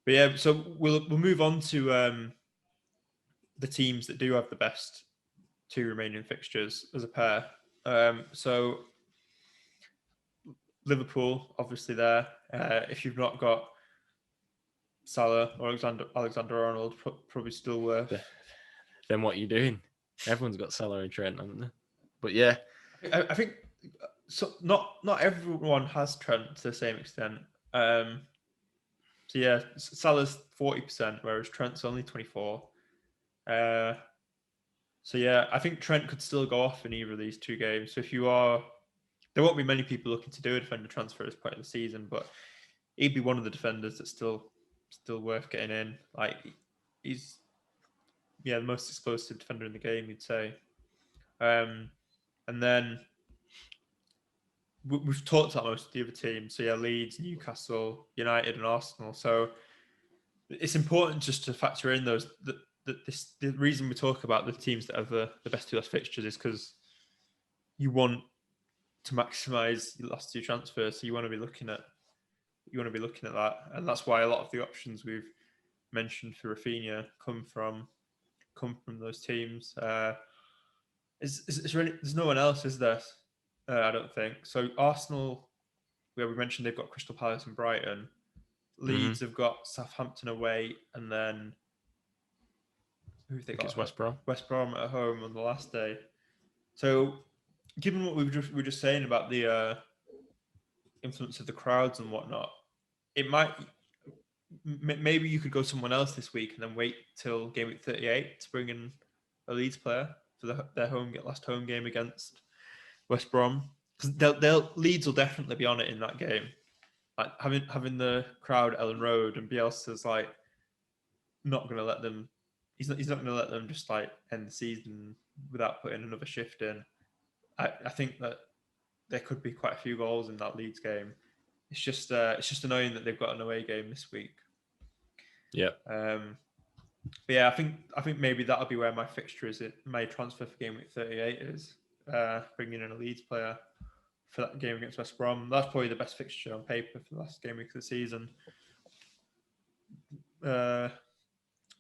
but so we'll move on to the teams that do have the best two remaining fixtures as a pair. So Liverpool, obviously there. If you've not got Salah or Alexander-Arnold, probably still worth. Then what are you doing? Everyone's got Salah and Trent, haven't they? But yeah, I think so. Not everyone has Trent to the same extent. So yeah, Salah's 40%, whereas Trent's only 24%. So yeah, I think Trent could still go off in either of these two games. So if you are, there won't be many people looking to do a defender transfer at this point in the season, but he'd be one of the defenders that's still worth getting in. Like he's the most explosive defender in the game, you'd say. And then we've talked about most of the other teams. So yeah, Leeds, Newcastle, United, and Arsenal. So it's important just to factor in those. The reason we talk about the teams that have the best two last fixtures is because you want to maximise the last two transfers. So you want to be looking at that, and that's why a lot of the options we've mentioned for Rafinha come from those teams. There's no one else, is there? I don't think so. Arsenal, where we mentioned they've got Crystal Palace and Brighton. Leeds have got Southampton away, and then who have they got? It's West Brom. West Brom at home on the last day. So, given what we were just saying about the influence of the crowds and whatnot, it might maybe you could go someone else this week and then wait till game week 38 to bring in a Leeds player for their last home game against West Brom, because Leeds will definitely be on it in that game. Like having the crowd at Ellen Road, and Bielsa's like not going to let them. He's not going to let them just like end the season without putting another shift in. I think that there could be quite a few goals in that Leeds game. It's just annoying that they've got an away game this week. Yeah. But yeah, I think maybe that'll be where my fixture is. My transfer for game week 38 is bringing in a Leeds player for that game against West Brom. That's probably the best fixture on paper for the last game week of the season.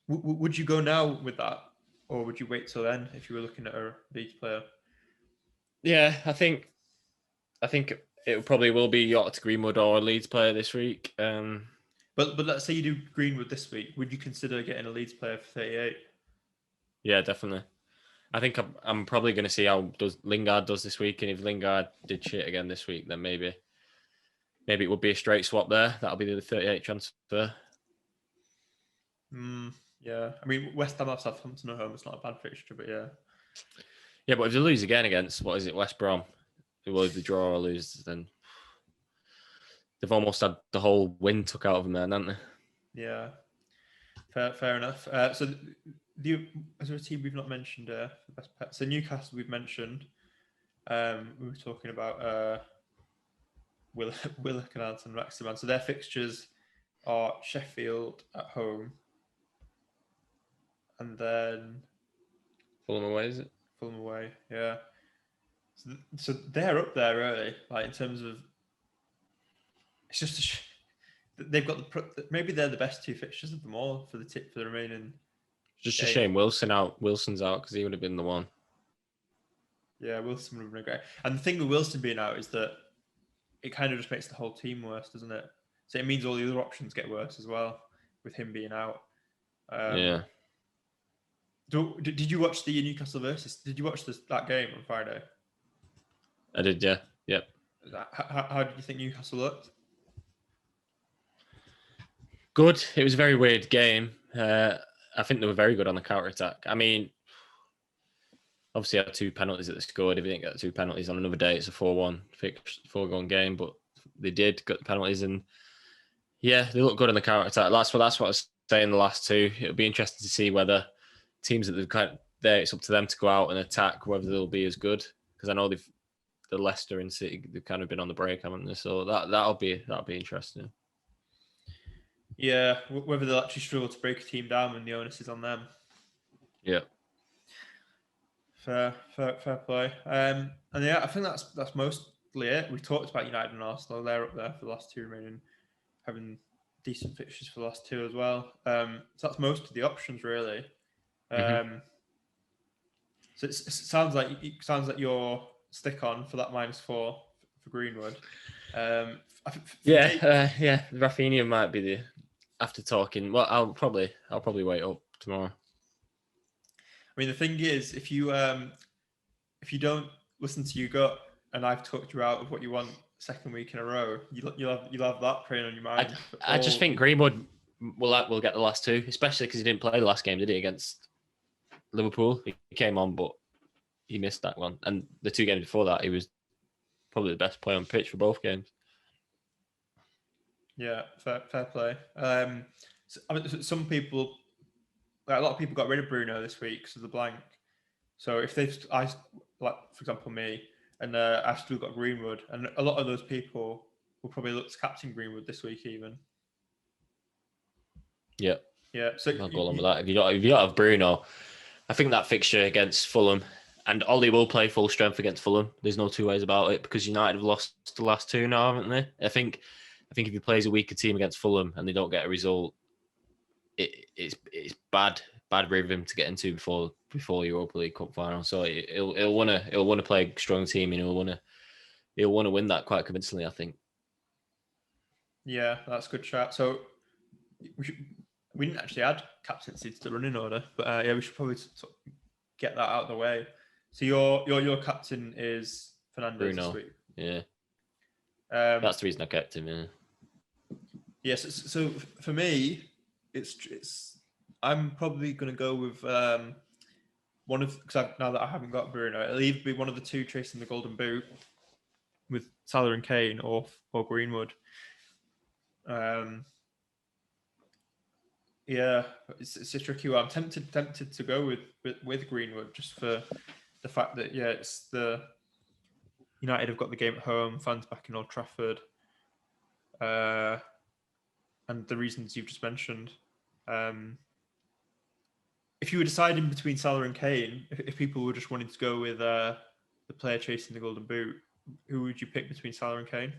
Would you go now with that, or would you wait till then if you were looking at a Leeds player? Yeah, I think it probably will be Jota, Greenwood, or a Leeds player this week. But let's say you do Greenwood this week. Would you consider getting a Leeds player for 38? Yeah, definitely. I think I'm probably going to see how Lingard does this week, and if Lingard did shit again this week, then maybe it would be a straight swap there. That'll be the 38 transfer. Yeah, I mean West Ham have Southampton at home. It's not a bad fixture, but yeah. Yeah, but if they lose again against West Brom, well, if they draw or lose, then they've almost had the whole win took out of them, then, haven't they? Yeah, fair enough. So is there a team we've not mentioned for best pet? So Newcastle we've mentioned. We were talking about Willock and Maximan. So their fixtures are Sheffield at home, and then Fulham away, is it? Fulham away, yeah. So they're up there, really. Like in terms of, it's just they've got maybe they're the best two fixtures of them all for the remaining. Just a shame Wilson's out because he would have been the one. Yeah, Wilson would have been great. And the thing with Wilson being out is that it kind of just makes the whole team worse, doesn't it? So it means all the other options get worse as well with him being out. Yeah. Did you watch the Newcastle versus? Did you watch that game on Friday? I did, yeah. Yep. How did you think Newcastle looked? Good. It was a very weird game. I I think they were very good on the counter attack. I mean, obviously, had 2 penalties that they scored. If they didn't get 2 penalties on another day, it's a 4-1 foregone game. But they did get the penalties, and yeah, they look good on the counter attack. That's what I was saying. The last 2, it'll be interesting to see whether teams that they've kind of there, it's up to them to go out and attack, whether they'll be as good. Because I know the Leicester and City, they've kind of been on the break, haven't they? So that'll be interesting. Yeah, whether they'll actually struggle to break a team down when the onus is on them. Yeah. Fair play. And yeah, I think that's mostly it. We talked about United and Arsenal. They're up there for the last 2 remaining, having decent fixtures for the last 2 as well. So that's most of the options really. So it sounds like you're stick on for that -4 for Greenwood. Yeah. Rafinha might be the after talking. Well, I'll probably wait up tomorrow. I mean, the thing is, if you don't listen to your gut, and I've talked you out of what you want second week in a row, you'll have that preying on your mind. I just think Greenwood will get the last 2, especially because he didn't play the last game, did he, against Liverpool? He came on, but he missed that one. And the 2 games before that, he was probably the best player on pitch for both games. Yeah, fair play. Some people, a lot of people got rid of Bruno this week because of the blank. So if for example, me, and I've still got Greenwood, and a lot of those people will probably look to captain Greenwood this week even. Yeah. So I'll go along with that. If you don't have Bruno, I think that fixture against Fulham, and Ollie will play full strength against Fulham. There's no 2 ways about it, because United have lost the last 2 now, haven't they? I think if he plays a weaker team against Fulham and they don't get a result, it's bad rhythm to get into before Europa League Cup final. So he'll want to play a strong team, and he'll want to win that quite convincingly, I think. Yeah, that's a good chat. So we didn't actually add captaincy to the running order, but yeah, we should probably get that out of the way. So your captain is Fernandes Bruno. this week. Yeah. That's the reason I kept him. Yeah. Yes. Yeah, so for me, it's I'm probably going to go with now that I haven't got Bruno, it'll either be one of the 2 chasing the Golden Boot with Salah and Kane, or Greenwood. Yeah, it's a tricky one. I'm tempted to go with Greenwood, just for the fact that it's the United have got the game at home, fans back in Old Trafford, and the reasons you've just mentioned. If you were deciding between Salah and Kane, if people were just wanting to go with the player chasing the Golden Boot, who would you pick between Salah and Kane?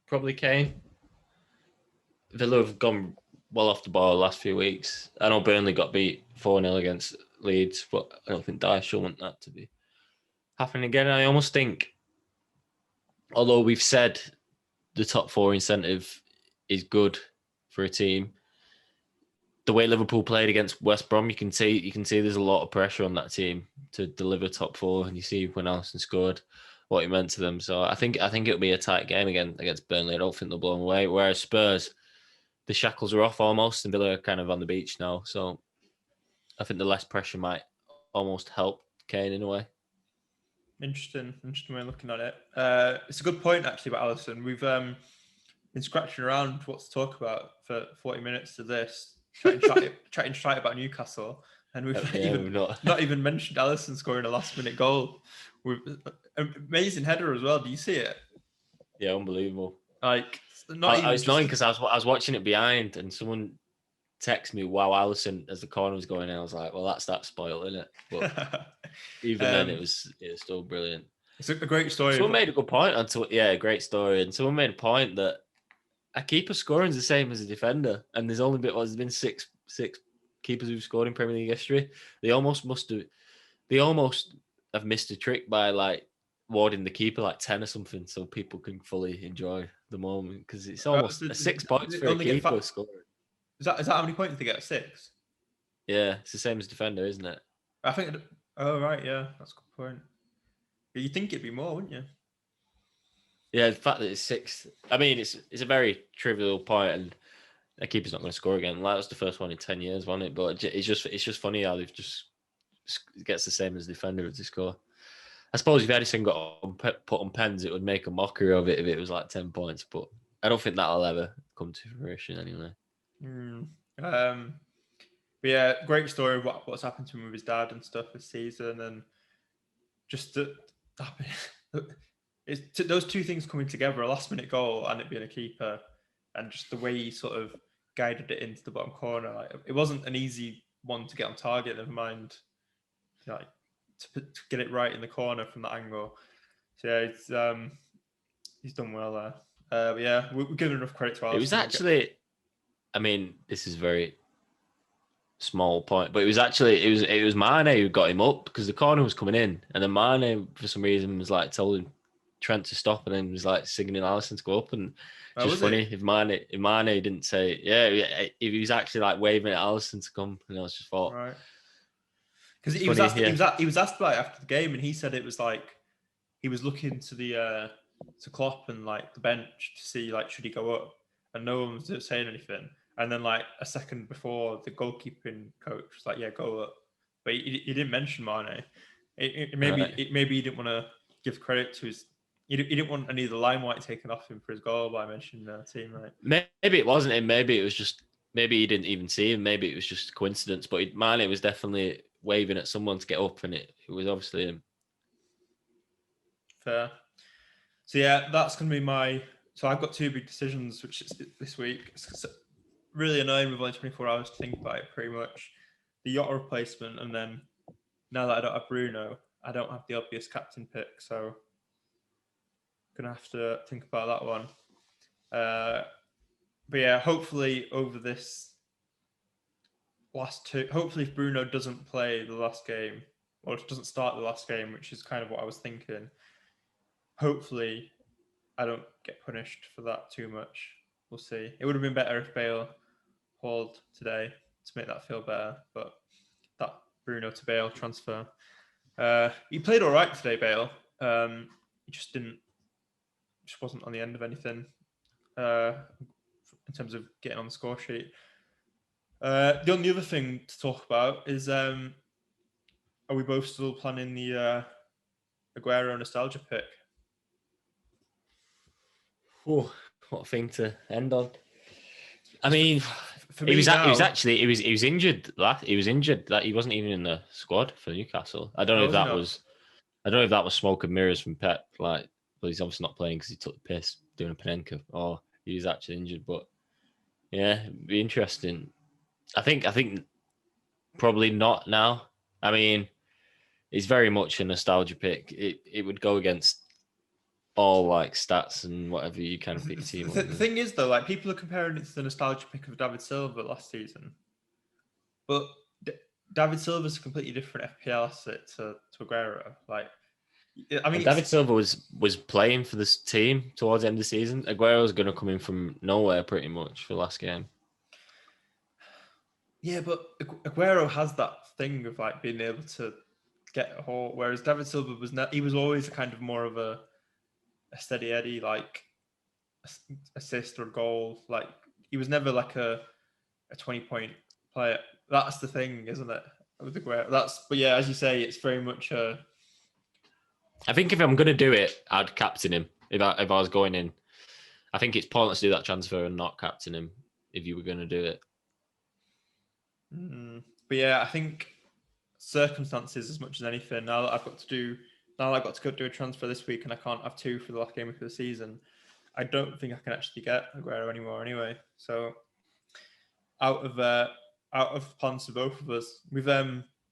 Probably Kane. Villa have gone well off the ball the last few weeks. I know Burnley got beat 4-0 against Leeds, but I don't think Dyche will want that to be happening again. I almost think, although we've said the top 4 incentive is good for a team, the way Liverpool played against West Brom, you can see there's a lot of pressure on that team to deliver top 4, and you see when Alisson scored what it meant to them. So I think it'll be a tight game again against Burnley. I don't think they'll blow them away. Whereas Spurs, the shackles are off almost, and Villa are kind of on the beach now. So I think the less pressure might almost help Kane in a way. Interesting way of looking at it. It's a good point actually about Alisson. We've been scratching around what to talk about for 40 minutes to this, chatting shite about Newcastle, and we've not even mentioned Alisson scoring a last-minute goal. With amazing header as well. Do you see it? Yeah, unbelievable. It's annoying because I was watching it behind, and someone texted me, "Wow, Alisson," as the corner was going in. I was like, "Well, that's spoiled, isn't it?" But even then, it was still brilliant. It's a great story. Someone made a good point a great story, and someone made a point that a keeper scoring is the same as a defender, and there's been six keepers who've scored in Premier League history. They almost have missed a trick by warding the keeper 10 or something, so people can fully enjoy the moment, because it's almost 6 points for a keeper scoring. Is that how many points they get? 6? Yeah, it's the same as defender, isn't it? I think. Oh right, yeah, that's a good point. You'd think it'd be more, wouldn't you? Yeah, the fact that it's sixth. I mean, it's a very trivial point, and the keeper's not going to score again. Like, that was the first one in 10 years, wasn't it? But it's just funny how they've just gets the same as the defender if they score. I suppose if Edison got put on pens, it would make a mockery of it if it was like 10 points. But I don't think that'll ever come to fruition anyway. But yeah, great story of what's happened to him with his dad and stuff this season, and just those two things coming together, a last minute goal and it being a keeper, and just the way he sort of guided it into the bottom corner. Like, it wasn't an easy one to get on target, never mind like to get it right in the corner from that angle. So yeah, he's done well there. But yeah, we're giving enough credit to Alisson. It was actually, I mean, this is very small point, but it was Mane who got him up because the corner was coming in, and then Mane for some reason was like told Trent to stop, and then was like signaling Alisson to go up. And just funny if Mane didn't say if he was actually like waving at Alisson to come, and I was just thought right, because he was asked about it after the game, and he said it was like he was looking to the to Klopp and like the bench to see like should he go up, and no one was saying anything. And then like a second before, the goalkeeping coach was like, "Yeah, go up," but he didn't mention Mane. Maybe he didn't want to give credit to his. He didn't want any of the limelight taken off him for his goal by mentioning the team, right? Maybe it wasn't him. Maybe it was just. Maybe he didn't even see him. Maybe it was just a coincidence. But Mane was definitely waving at someone to get up, and it was obviously him. Fair. So yeah, that's going to be my. So I've got two big decisions, which is this week. It's really annoying with only 24 hours to think about it, pretty much. The Jota replacement, and then now that I don't have Bruno, I don't have the obvious captain pick, so gonna have to think about that one. But yeah, hopefully over this last two, hopefully if Bruno doesn't play the last game, or doesn't start the last game, which is kind of what I was thinking, hopefully I don't get punished for that too much. We'll see. It would have been better if Bale hauled today to make that feel better, but that Bruno to Bale transfer. He played all right today, Bale. He just wasn't on the end of anything in terms of getting on the score sheet. The only other thing to talk about is are we both still planning the Aguero nostalgia pick? Oh, what a thing to end on. I mean, for he me was now, he was injured. He was injured. That he wasn't even in the squad for Newcastle. I don't know if that was smoke and mirrors from Pep. Like, well, he's obviously not playing because he took the piss doing a Panenka, or he was actually injured. But yeah, it'd be interesting. I think probably not now. I mean, it's very much a nostalgia pick. It would go against all like stats and whatever you kind of pick your team. The thing is, though, like people are comparing it to the nostalgia pick of David Silva last season, but David Silva's a completely different FPL asset to Aguero. Like, I mean, David Silva was playing for this team towards the end of the season. Aguero's going to come in from nowhere pretty much for the last game. Yeah, but Aguero has that thing of like being able to get a hold, whereas David Silva he was always kind of more of a steady Eddie, like assist or goal. Like he was never like a 20-point player. That's the thing, isn't it? With Aguero. But yeah, as you say, it's very much a. I think if I'm going to do it, I'd captain him. If I was going in, I think it's pointless to do that transfer and not captain him if you were going to do it. But yeah, I think circumstances as much as anything. Now I've got to go do a transfer this week, and I can't have two for the last game of the season. I don't think I can actually get Aguero anymore anyway. So out of plans for both of us, we've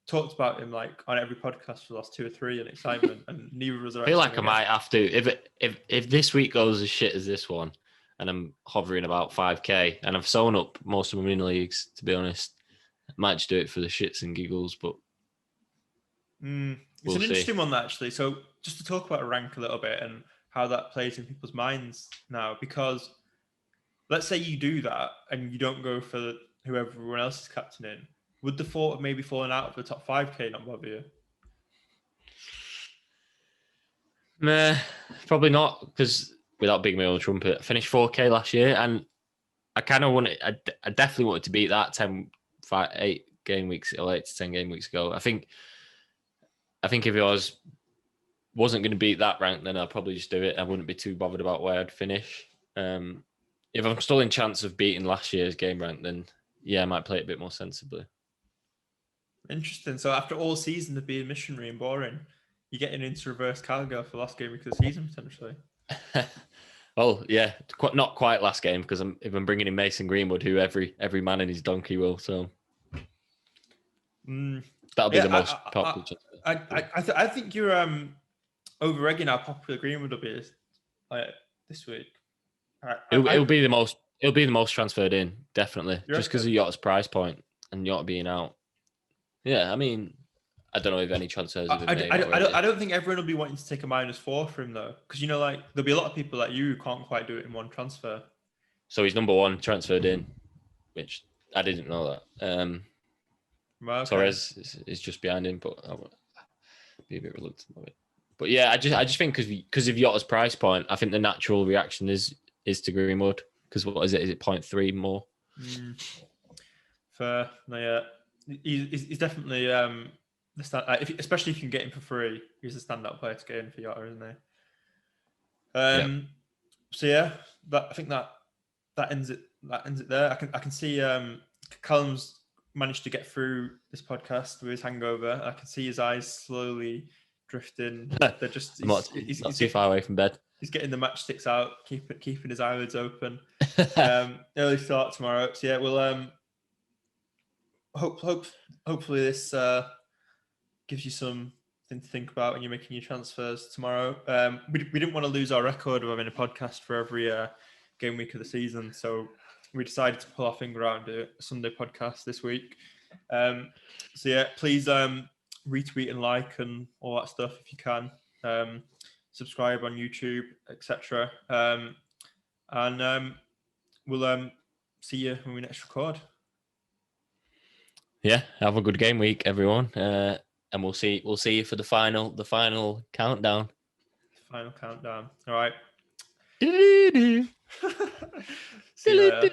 talked about him like on every podcast for the last 2 or 3 in excitement, and neither of us are. I feel like I might have to if this week goes as shit as this one, and I'm hovering about 5k, and I've sewn up most of my mini leagues. To be honest, I might just do it for the shits and giggles, but it's an interesting one actually. So just to talk about a rank a little bit and how that plays in people's minds now, because let's say you do that and you don't go for whoever everyone else is captaining, would the thought of maybe falling out of the top 5k not bother you? Nah, probably not, because without being my own trumpet, I finished 4K last year, and I kind of wanted, I definitely wanted to beat that 8 game weeks or 8 to 10 game weeks ago. I think if it wasn't going to beat that rank, then I'd probably just do it. I wouldn't be too bothered about where I'd finish. If I'm still in chance of beating last year's game rank, then yeah, I might play it a bit more sensibly. Interesting. So after all season of being missionary and boring, you're getting into reverse cargo for last game week of the season potentially. Well, yeah, not quite last game because if I'm bringing in Mason Greenwood, who every man in his donkey will, so that'll be the most popular. I think you're over-egging how popular Greenwood will be this week. It'll be the most transferred in, definitely, just because of Jota's price point and Jota being out. Yeah, I mean, I don't know if any transfers have been made. I don't think everyone will be wanting to take a -4 for him though, because like there'll be a lot of people like you who can't quite do it in one transfer. So he's number 1 transferred in, which I didn't know that. Okay. Torres is just behind him, but I'll be a bit reluctant of it. But yeah, I just think because of Jota's price point, I think the natural reaction is to Greenwood, because what is it? Is it 0.3 more? Fair. No, yeah, he's definitely especially if you can get him for free. He's a standout player to get in for Jota, isn't he? So yeah, I think that ends it. That ends it there. I can see Callum's managed to get through this podcast with his hangover. I can see his eyes slowly drifting. They're just he's not too far away from bed. He's getting the matchsticks out, keeping his eyelids open. Early start tomorrow. So yeah, we'll hopefully this gives you something to think about when you're making your transfers tomorrow. We didn't want to lose our record of having a podcast for every game week of the season, so we decided to pull our finger out and do a Sunday podcast this week. So yeah, please retweet and like and all that stuff if you can. Subscribe on YouTube, etc. And we'll see you when we next record. Yeah, have a good game week, everyone, and we'll see you for the final countdown. Final countdown. All right. See you later.